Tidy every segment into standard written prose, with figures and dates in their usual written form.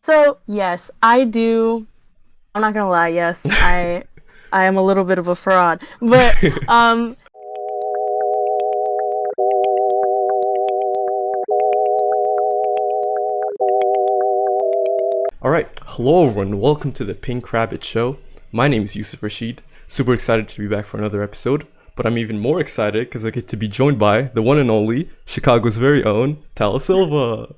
So yes, I do. I'm not gonna lie. Yes, I am a little bit of a fraud, but um, All right, hello everyone. Welcome to the Pink Rabbit Show. My name is Yusuf Rashid. Super excited to be back for another episode. But I'm even more excited because I get to be joined by the one and only Chicago's very own Tala Silva.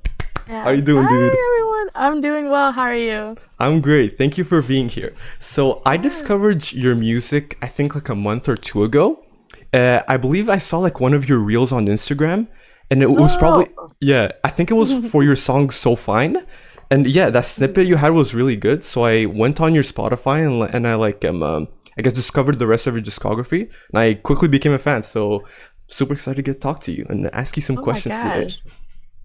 How yeah. you doing, dude? Hi everyone. I'm doing well. How are you? I'm great. Thank you for being here. So I Yes. discovered your music, I think like a month or two ago. I believe I saw like one of your reels on Instagram, and it was probably Oh. yeah. I think it was for your song "So Fine," and yeah, that snippet you had was really good. So I went on your Spotify and I like I guess discovered the rest of your discography, and I quickly became a fan. So super excited to get to talk to you and ask you some Oh my questions today. gosh.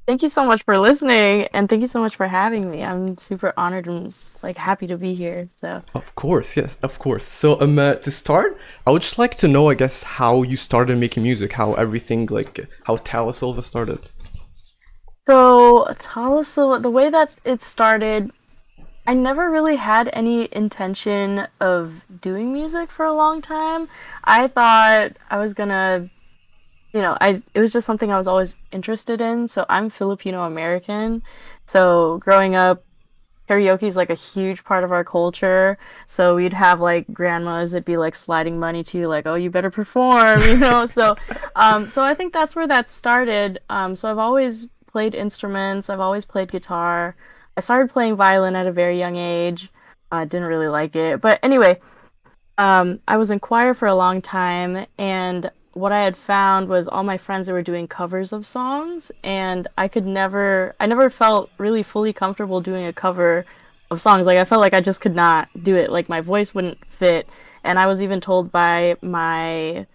Thank you so much for listening, and thank you so much for having me. I'm super honored and like happy to be here. So. Of course, yes, of course. So, to start, I would just like to know, I guess, how you started making music, how everything, like, how Tala Silva started. So, Tala Silva, the way that it started, I never really had any intention of doing music for a long time. I thought I was gonna, it was just something I was always interested in. So I'm Filipino American. So growing up, karaoke is like a huge part of our culture. So we'd have like grandmas that'd be like sliding money to you, like, oh, you better perform, you know? So I think that's where that started. So I've always played instruments. I've always played guitar. I started playing violin at a very young age. I didn't really like it. But anyway, I was in choir for a long time, and what I had found was all my friends that were doing covers of songs, and I never felt really fully comfortable doing a cover of songs. Like I felt like I just could not do it. Like my voice wouldn't fit, and I was even told by my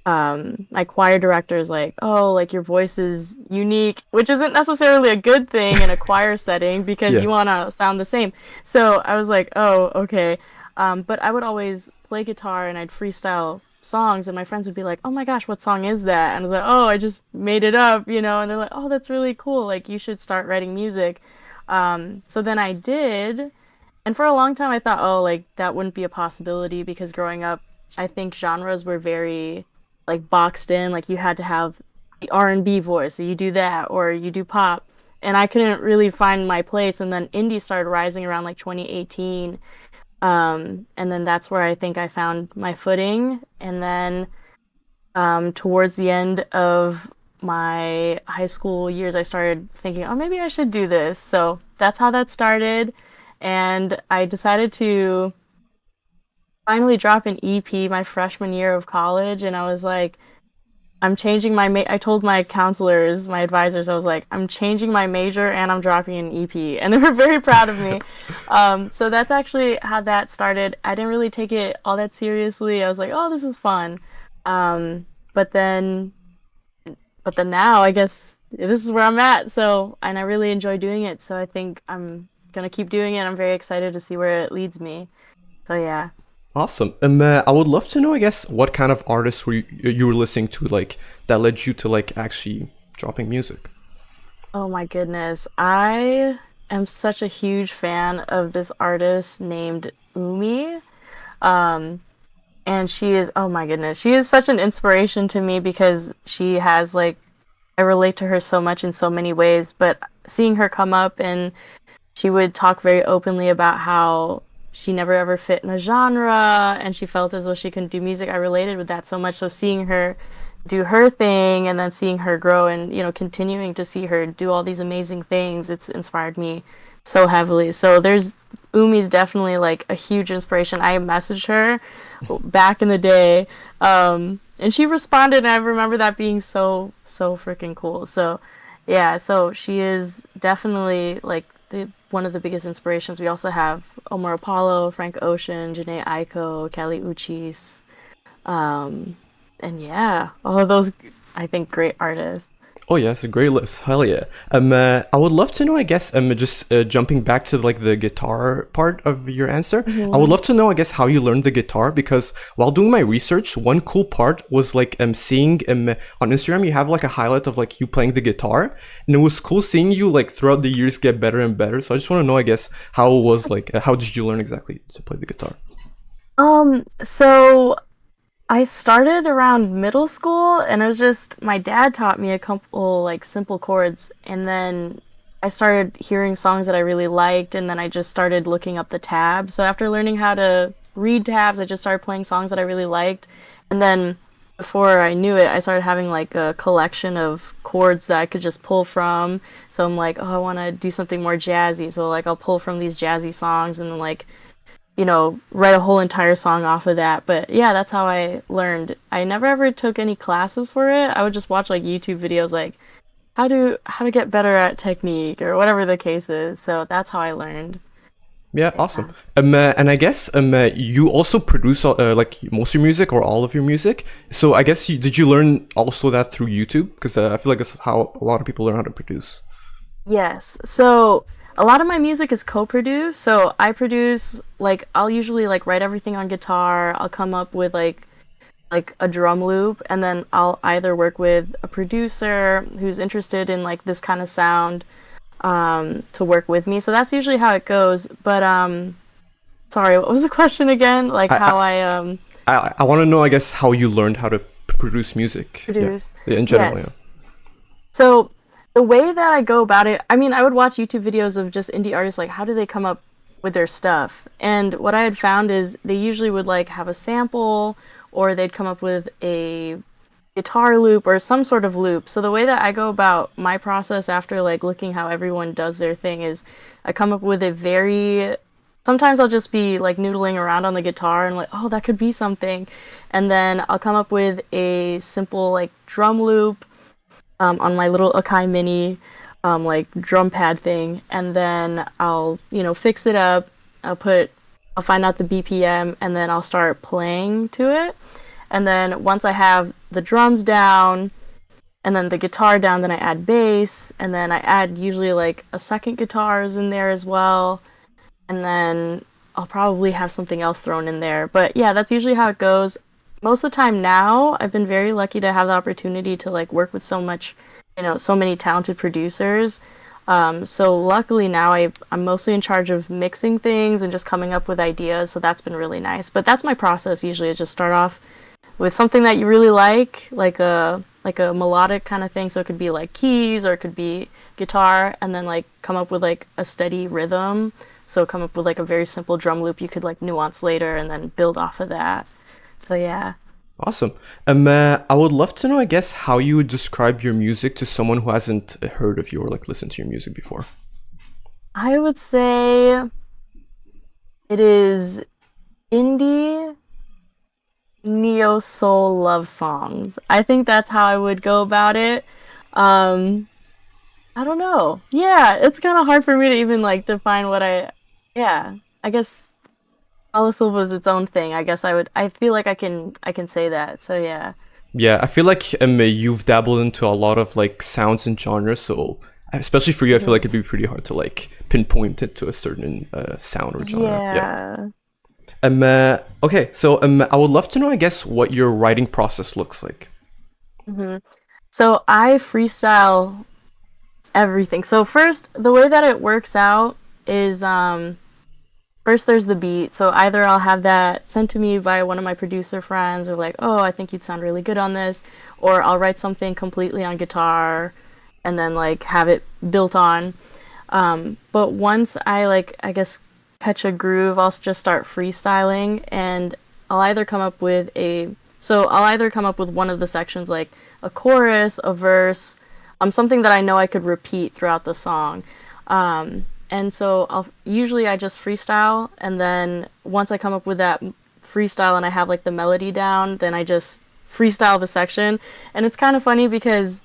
choir directors like, oh, like your voice is unique, which isn't necessarily a good thing in a choir setting because Yeah. you want to sound the same. So I was like, oh, okay. But I would always play guitar and I'd freestyle songs, and my friends would be like, oh my gosh, what song is that? And I was like, oh, I just made it up, you know. And they're like, oh, that's really cool, like you should start writing music. So then I did, and for a long time I thought, oh, like that wouldn't be a possibility because growing up, I think genres were very like boxed in, like you had to have the R&B voice, so you do that or you do pop. And I couldn't really find my place, and then indie started rising around like 2018. And then that's where I think I found my footing. And then towards the end of my high school years, I started thinking, oh, maybe I should do this. So that's how that started. And I decided to finally drop an EP my freshman year of college. And I was like, I'm changing I told my counselors, my advisors, I was like, I'm changing my major and I'm dropping an EP. And they were very proud of me. So that's actually how that started. I didn't really take it all that seriously. I was like, oh, this is fun. Um, but then but then now I guess this is where I'm at. So, and I really enjoy doing it. So I think I'm gonna keep doing it. I'm very excited to see where it leads me. So yeah. Awesome. I would love to know, I guess, what kind of artists you were listening to, like, that led you to, like, actually dropping music. Oh my goodness. I am such a huge fan of this artist named Umi. Um, and she is, oh my goodness, she is such an inspiration to me because she has like, I relate to her so much in so many ways. But seeing her come up, and she would talk very openly about how she never ever fit in a genre and she felt as though she couldn't do music. I related with that so much. So seeing her do her thing and then seeing her grow and, continuing to see her do all these amazing things, it's inspired me so heavily. So there's Umi's definitely like a huge inspiration. I messaged her back in the day, and she responded, and I remember that being so freaking cool. So yeah, so she is definitely like one of the biggest inspirations. We also have Omar Apollo, Frank Ocean, Janae Aiko, Kelly Uchis, um, and yeah, all of those, I think, great artists. Oh yeah, it's a great list. Hell yeah. I would love to know. I guess just jumping back to like the guitar part of your answer. I would Hmm. love to know. I guess how you learned the guitar because while doing my research, one cool part was like seeing on Instagram you have like a highlight of like you playing the guitar, and it was cool seeing you like throughout the years get better and better. So I just want to know. I guess how it was like. How did you learn exactly to play the guitar? So I started around middle school and it was just my dad taught me a couple like simple chords and then I started hearing songs that I really liked and then I just started looking up the tabs. So after learning how to read tabs, I just started playing songs that I really liked. And then before I knew it, I started having like a collection of chords that I could just pull from. So I'm like, oh, I want to do something more jazzy. So like I'll pull from these jazzy songs and then like write a whole entire song off of that. But yeah, that's how I learned. I never ever took any classes for it. I would just watch like YouTube videos like how to get better at technique or whatever the case is. So that's how I learned. Yeah, awesome. Yeah. And I guess you also produce like most of your music or all of your music. So I guess did you learn also that through YouTube? Because I feel like that's how a lot of people learn how to produce. Yes. So a lot of my music is co-produced. So I produce like I'll usually like write everything on guitar. I'll come up with like a drum loop and then I'll either work with a producer who's interested in like this kind of sound to work with me. So that's usually how it goes. But sorry, what was the question again? Like how I I I want to know. I guess how you learned how to produce music. Yeah, produce. yeah, in general. Yes. Yeah. So the way that I go about it, I mean, I would watch YouTube videos of just indie artists, like how do they come up with their stuff? And what I had found is they usually would like have a sample or they'd come up with a guitar loop or some sort of loop. So the way that I go about my process after like looking how everyone does their thing is I come up with a very sometimes I'll just be like noodling around on the guitar and like, oh, that could be something. And then I'll come up with a simple like drum loop on my little Akai Mini like drum pad thing, and then I'll fix it up. I'll find out the BPM, and then I'll start playing to it. And then once I have the drums down, and then the guitar down, then I add bass, and then I add usually like a second guitars in there as well, and then I'll probably have something else thrown in there. But yeah, that's usually how it goes. Most of the time now, I've been very lucky to have the opportunity to like work with so many talented producers. So luckily now I'm mostly in charge of mixing things and just coming up with ideas. So that's been really nice. But that's my process usually is just start off with something that you really like a melodic kind of thing. So it could be like keys or it could be guitar, and then like come up with like a steady rhythm. So come up with like a very simple drum loop you could like nuance later and then build off of that. So yeah. Awesome. I would love to know. I guess how you would describe your music to someone who hasn't heard of you or like listened to your music before. I would say it is indie neo soul love songs. I think that's how I would go about it. Um, I don't know. Yeah, it's kind of hard for me to even like define yeah, I guess Tala Silva is its own thing. I guess I feel like I can say that. So yeah. Yeah, I feel like you've dabbled into a lot of like sounds and genres, so especially for you, I feel like Mhm. it'd be pretty hard to like pinpoint it to a certain sound or genre. Yeah. Yeah. Okay, so I would love to know, I guess, what your writing process looks like. hmm So I freestyle everything. So first, the way that it works out is first there's the beat. So either I'll have that sent to me by one of my producer friends or like, "Oh, I think you'd sound really good on this," or I'll write something completely on guitar and then like have it built on. But once I like I guess catch a groove, I'll just start freestyling and I'll either come up with one of the sections like a chorus, a verse, something that I know I could repeat throughout the song. And so I just freestyle, and then once I come up with that freestyle and I have like the melody down, then I just freestyle the section. And it's kind of funny because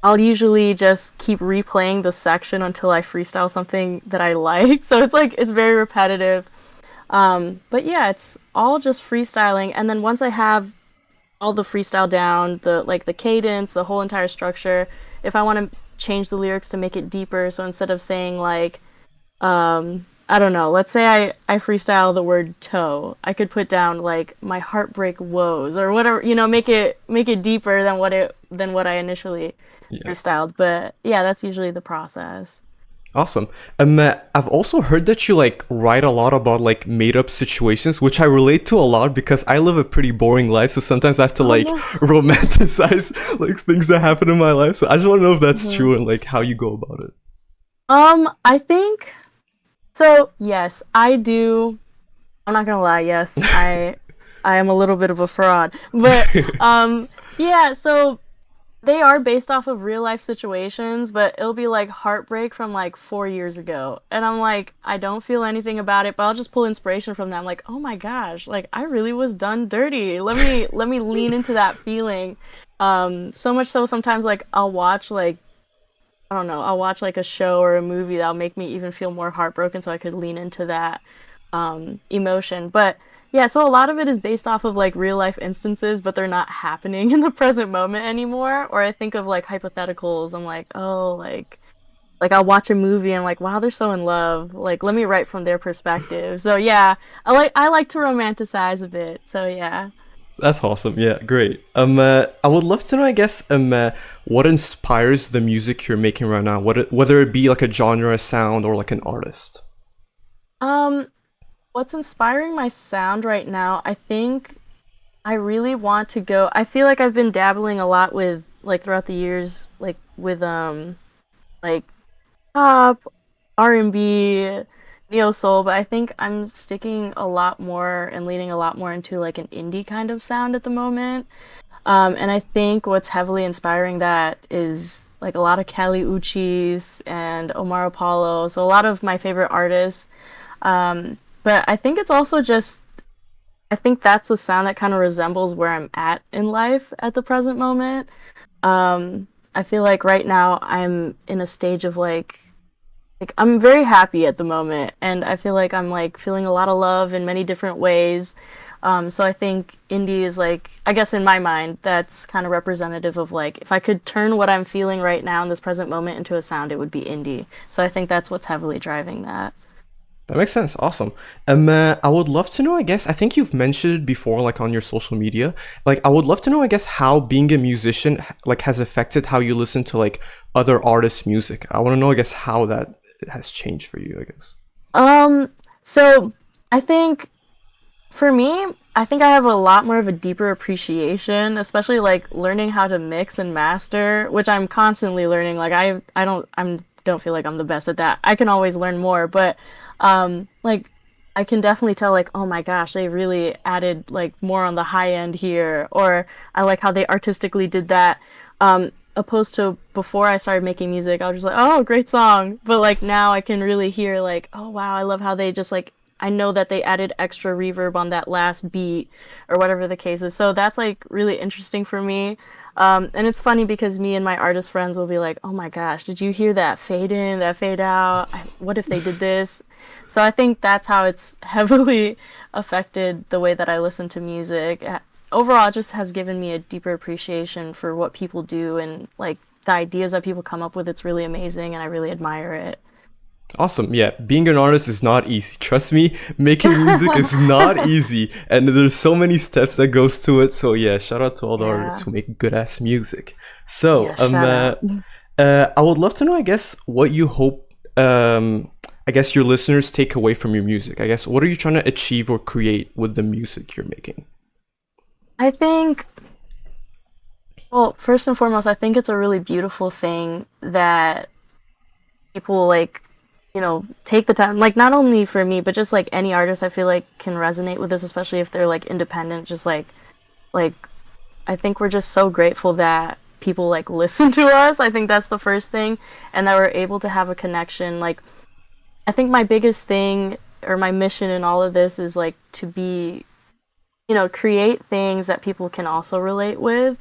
I'll usually just keep replaying the section until I freestyle something that I like. So it's like it's very repetitive. But yeah, it's all just freestyling. And then once I have all the freestyle down, the like the cadence, the whole entire structure. If I want to change the lyrics to make it deeper, so instead of saying like I don't know, let's say I freestyle the word toe, I could put down like my heartbreak woes or whatever, make it deeper than what I initially Yeah. freestyled. But yeah, that's usually the process. Awesome. I've also heard that you like write a lot about like made up situations, which I relate to a lot because I live a pretty boring life. So sometimes I have to Oh like no. romanticize like things that happen in my life. So I just want to know if that's Mhm. true and like how you go about it. I think so. Yes, I do. I'm not gonna lie. Yes, I am a little bit of a fraud, but yeah. So they are based off of real life situations, but it'll be like heartbreak from like 4 years ago. And I'm like, I don't feel anything about it, but I'll just pull inspiration from that. I'm like, oh my gosh, like I really was done dirty. Let me lean into that feeling. So much so sometimes like I'll watch like I don't know, I'll watch like a show or a movie that'll make me even feel more heartbroken so I could lean into that emotion. But yeah, so a lot of it is based off of like real life instances, but they're not happening in the present moment anymore. Or I think of like hypotheticals. I'm like, oh, like I'll watch a movie and I'm like, wow, they're so in love. Like, let me write from their perspective. So yeah, I like to romanticize a bit. So yeah. That's awesome. Yeah, great. I would love to know, I guess, what inspires the music you're making right now, whether it be like a genre, a sound, or like an artist. Um, what's inspiring my sound right now? I think I really want to go. I feel like I've been dabbling a lot with like throughout the years, like with like pop, R&B, neo soul, but I think I'm sticking a lot more and leaning a lot more into like an indie kind of sound at the moment. And I think what's heavily inspiring that is like a lot of Kali Uchis and Omar Apollo, so a lot of my favorite artists. But I think it's also just I think that's a sound that kind of resembles where I'm at in life at the present moment. I feel like right now I'm in a stage of like I'm very happy at the moment, and I feel like I'm like feeling a lot of love in many different ways. So I think indie is like, I guess in my mind, that's kind of representative of like if I could turn what I'm feeling right now in this present moment into a sound, it would be indie. So I think that's what's heavily driving that. That makes sense. Awesome. I would love to know, I guess, I think you've mentioned it before, like on your social media. Like, I would love to know, I guess, how being a musician, like, has affected how you listen to, like, other artists' music. I want to know, I guess, how that has changed for you, I guess. So I think for me, I think I have a lot more of a deeper appreciation, especially like learning how to mix and master, which I'm constantly learning. Like I don't feel like I'm the best at that. I can always learn more, but like I can definitely tell like, oh my gosh, they really added like more on the high end here, or I like how they artistically did that. Opposed to before I started making music, I was just like, oh, great song. But like now I can really hear like, oh wow, I love how they just like I know that they added extra reverb on that last beat or whatever the case is. So that's like really interesting for me. And it's funny because me and my artist friends will be like, "Oh my gosh, did you hear that fade in, that fade out? What if they did this?" So I think that's how it's heavily affected the way that I listen to music. Overall, it just has given me a deeper appreciation for what people do and like the ideas that people come up with. It's really amazing, and I really admire it. Awesome. Yeah, being an artist is not easy. Trust me, making music is not easy, and there's so many steps that goes to it. So yeah, shout out to all the artists Yeah. who make good ass music. So Yeah, shout out. I would love to know, I guess, what you hope, I guess, your listeners take away from your music. I guess, what are you trying to achieve or create with the music you're making? I think, well, first and foremost, I think it's a really beautiful thing that people like, take the time, like not only for me, but just like any artist I feel like can resonate with this, especially if they're like independent, just like I think we're just so grateful that people like listen to us. I think that's the first thing, and that we're able to have a connection. Like I think my biggest thing or my mission in all of this is like to be, create things that people can also relate with.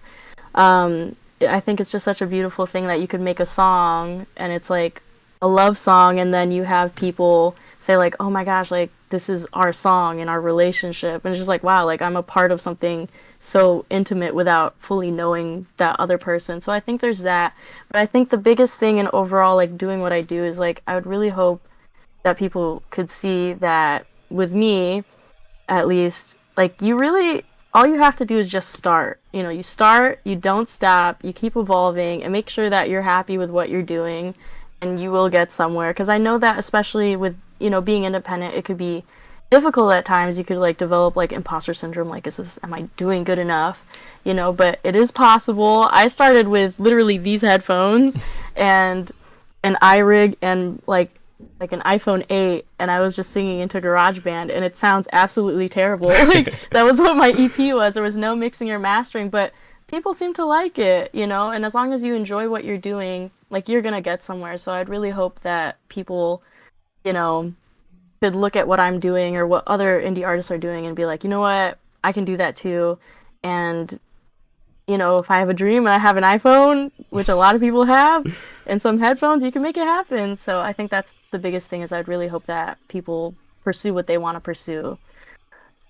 I think it's just such a beautiful thing that you could make a song and it's like a love song, and then you have people say like, oh my gosh, like this is our song and our relationship. And it's just like, wow, like I'm a part of something so intimate without fully knowing that other person. So I think there's that. But I think the biggest thing in overall like doing what I do is like I would really hope that people could see that with me, at least, like you really all you have to do is just start. You know, you start, you don't stop, you keep evolving and make sure that you're happy with what you're doing and you will get somewhere. Because I know that especially with, being independent, it could be difficult at times. You could like develop like imposter syndrome, like am I doing good enough? But it is possible. I started with literally these headphones and an iRig and like an iPhone 8 and I was just singing into GarageBand and it sounds absolutely terrible. Like that was what my EP was. There was no mixing or mastering, but people seem to like it, and as long as you enjoy what you're doing, like you're gonna get somewhere. So I'd really hope that people, you know, could look at what I'm doing or what other indie artists are doing and be like, you know what, I can do that too. And if I have a dream and I have an iPhone, which a lot of people have, and some headphones, you can make it happen. So I think that's the biggest thing is I'd really hope that people pursue what they want to pursue.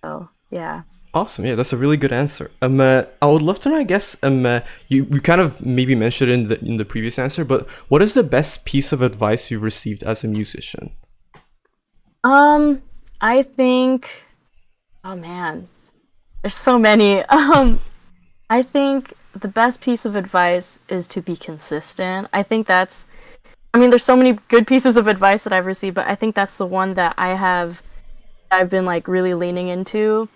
So yeah. Awesome. Yeah, that's a really good answer. I would love to know. I guess you kind of maybe mentioned it in the previous answer, but what is the best piece of advice you've received as a musician? I think, oh man, there's so many. I think the best piece of advice is to be consistent. I mean, there's so many good pieces of advice that I've received, but I think that's the one that I've been like really leaning into.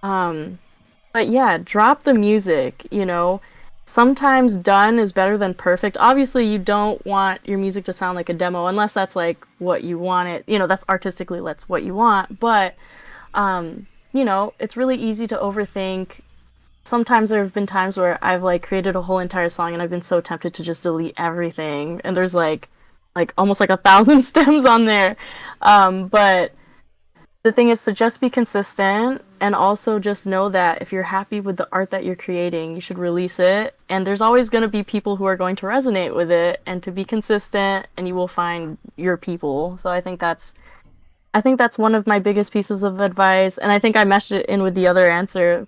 Um, but yeah, drop the music. Sometimes done is better than perfect. Obviously, you don't want your music to sound like a demo unless that's like what you want it, that's artistically that's what you want. But it's really easy to overthink. Sometimes there have been times where I've like created a whole entire song and I've been so tempted to just delete everything and there's like almost like 1,000 stems on there. But the thing is to just be consistent and also just know that if you're happy with the art that you're creating, you should release it. And there's always going to be people who are going to resonate with it and to be consistent and you will find your people. So I think that's one of my biggest pieces of advice. And I think I meshed it in with the other answer.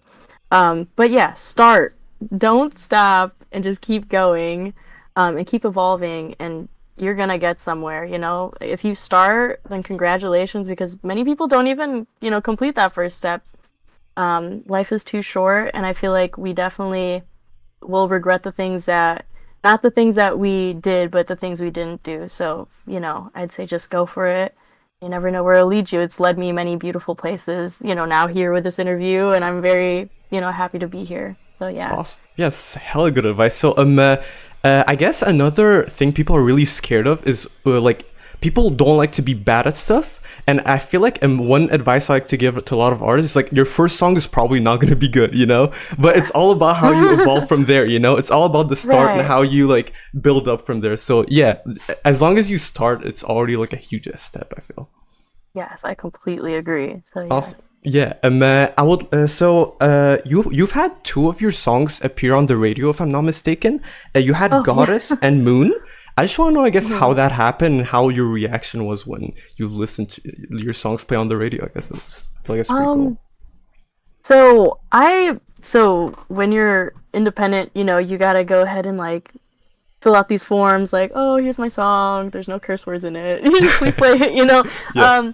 But yeah, start. Don't stop and just keep going, and keep evolving and you're gonna get somewhere. If you start, then congratulations because many people don't even, complete that first step. Life is too short and I feel like we definitely will regret not the things that we did, but the things we didn't do. So, I'd say just go for it. You never know where it'll lead you. It's led me many beautiful places, now here with this interview, and I'm very, happy to be here. So yeah. Awesome. Yes, hella good advice. So I guess another thing people are really scared of is like people don't like to be bad at stuff. And I feel like one advice I like to give to a lot of artists is like your first song is probably not going to be good. But it's all about how you evolve from there. It's all about the start and Right. how you like build up from there. So yeah, as long as you start, it's already like a huge step, I feel. Yes, I completely agree. So yeah. Awesome. Yeah, I would. You've had two of your songs appear on the radio, if I'm not mistaken. You had Oh yeah. Goddess and Moon. I just want to know, I guess, how Mhm. that happened and how your reaction was when you listened to your songs play on the radio. I feel like it's pretty cool. Um, so when you're independent, you gotta go ahead and like fill out these forms like, oh, here's my song. There's no curse words in it. You just play it. Yeah.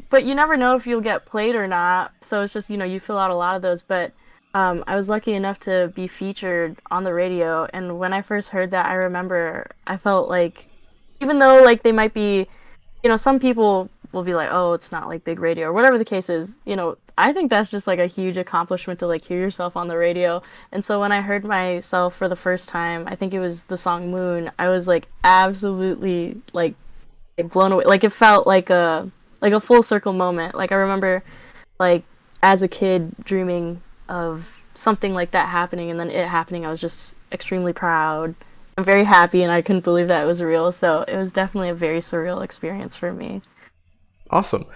But you never know if you'll get played or not. So it's just, you fill out a lot of those. But I was lucky enough to be featured on the radio. And when I first heard that, I remember I felt like, even though like they might be, some people will be like, oh, it's not like big radio or whatever the case is. I think that's just like a huge accomplishment to like hear yourself on the radio. And so when I heard myself for the first time, I think it was the song Moon, I was like absolutely like blown away. Like it felt like a full circle moment. Like I remember like as a kid dreaming of something like that happening and then it happening. I was just extremely proud. I'm very happy and I couldn't believe that it was real. So it was definitely a very surreal experience for me. Awesome.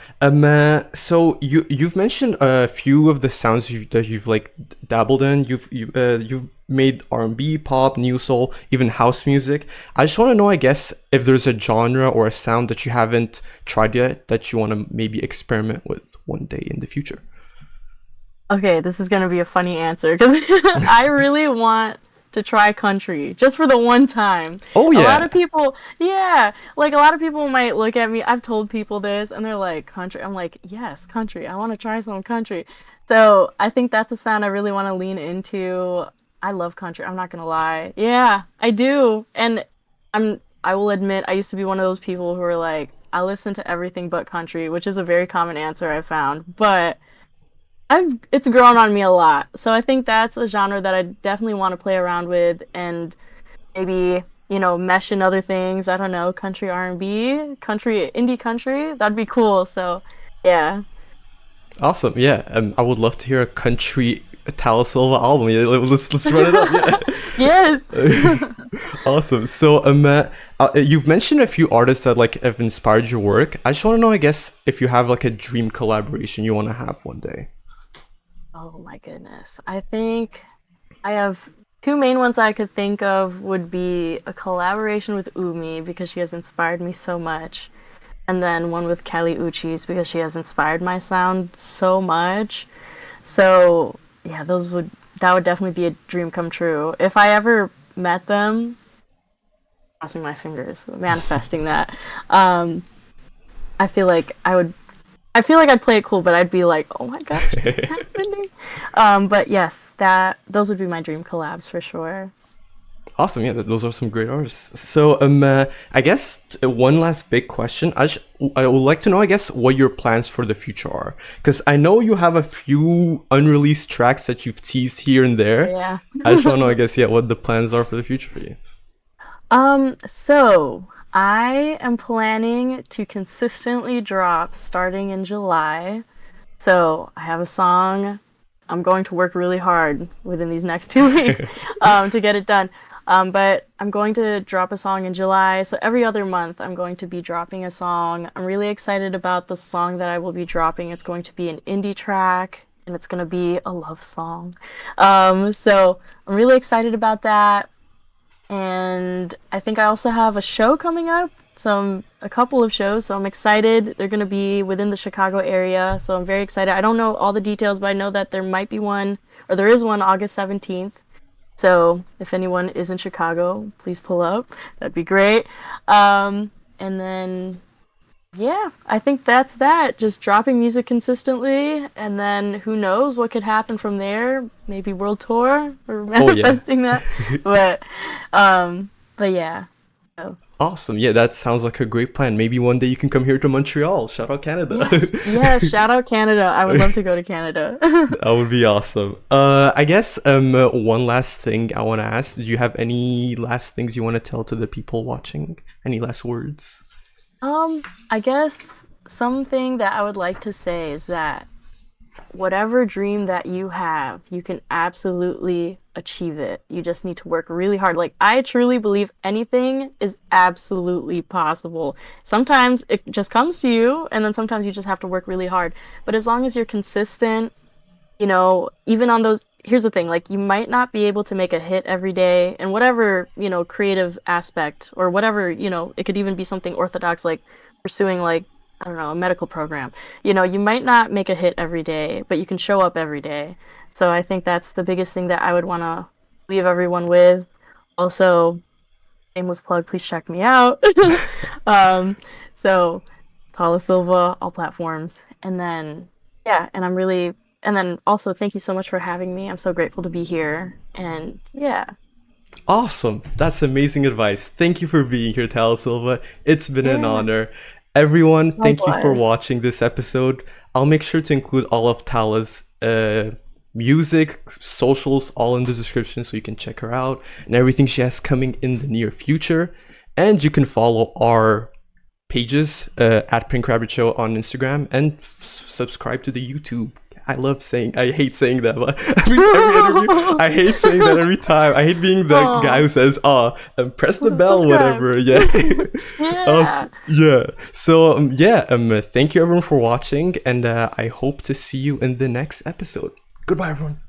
So you've mentioned a few of the sounds that you've like dabbled in. You've made R&B, pop, new soul, even house music. I just want to know, I guess, if there's a genre or a sound that you haven't tried yet that you want to maybe experiment with one day in the future. Okay, this is gonna be a funny answer because I really want to try country just for the one time. Oh A lot yeah. of people, yeah, like a lot of people might look at me. I've told people this and they're like, country. I'm like, yes, country. I want to try some country. So I think that's a sound I really want to lean into. I love country. I'm not gonna lie. Yeah, I do. And I will admit, I used to be one of those people who were like, I listen to everything but country, which is a very common answer I found. But it's grown on me a lot. So I think that's a genre that I definitely want to play around with and maybe, mesh in other things. I don't know, country R&B, country indie country. That'd be cool. So, yeah. Awesome. Yeah. I would love to hear a country Tala Silva album. Yeah, let's run it up. Yes. Yeah. Awesome. So you've mentioned a few artists that like have inspired your work. I just want to know, I guess, if you have like a dream collaboration you want to have one day. Oh my goodness. I think I have two main ones I could think of would be a collaboration with Umi because she has inspired me so much. And then one with Kelly Uchis because she has inspired my sound so much. So yeah, that would definitely be a dream come true. If I ever met them, crossing my fingers, manifesting that. Um, I feel like I feel like I'd play it cool, but I'd be like, oh my gosh, is this happening? But yes, that those would be my dream collabs for sure. Awesome. Yeah, those are some great artists. So, I guess one last big question. I would like to know, I guess, what your plans for the future are, because I know you have a few unreleased tracks that you've teased here and there. Yeah. I just want to know, I guess, yeah, what the plans are for the future for you. So I am planning to consistently drop starting in July. So I have a song. I'm going to work really hard within these next 2 weeks to get it done. But I'm going to drop a song in July. So every other month, I'm going to be dropping a song. I'm really excited about the song that I will be dropping. It's going to be an indie track and it's going to be a love song. So I'm really excited about that. And I think I also have a show coming up, a couple of shows, so I'm excited. They're gonna be within the Chicago area, so I'm very excited. I don't know all the details, but I know that there might be one, or there is one August 17th. So if anyone is in Chicago, please pull up. That'd be great. And then yeah, I think that's that. Just dropping music consistently, and then who knows what could happen from there? Maybe world tour or Oh yeah. manifesting that. But but yeah. So, Awesome. Yeah, that sounds like a great plan. Maybe one day you can come here to Montreal. Shout out Canada. yes, yes, shout out Canada. I would love to go to Canada. That would be awesome. I guess one last thing I want to ask. Do you have any last things you want to tell to the people watching? Any last words? I guess something that I would like to say is that whatever dream that you have, you can absolutely achieve it. You just need to work really hard. Like, I truly believe anything is absolutely possible. Sometimes it just comes to you, and then sometimes you just have to work really hard. But as long as you're consistent, even on those, here's the thing, like, you might not be able to make a hit every day, and whatever, creative aspect, or whatever, it could even be something orthodox, like pursuing, like, I don't know, a medical program. You might not make a hit every day, but you can show up every day. So I think that's the biggest thing that I would want to leave everyone with. Also, shameless plug, please check me out. um, so Tala Silva, all platforms. And then, yeah, and then also thank you so much for having me. I'm so grateful to be here. And yeah, Awesome. That's amazing advice. Thank you for being here, Tala Silva. It's been an yeah, honor. Everyone, thank you for likewise. watching this episode. I'll make sure to include all of Tala's music, socials, all in the description so you can check her out and everything she has coming in the near future. And you can follow our pages at Pink Rabbit Show on Instagram and subscribe to the YouTube I love saying, I hate saying that, but every interview, I hate saying that every time. I hate being the Aw, guy who says, press the bell, subscribe. whatever. Yeah. Yeah. Yeah. So, thank you everyone for watching, and I hope to see you in the next episode. Goodbye, everyone.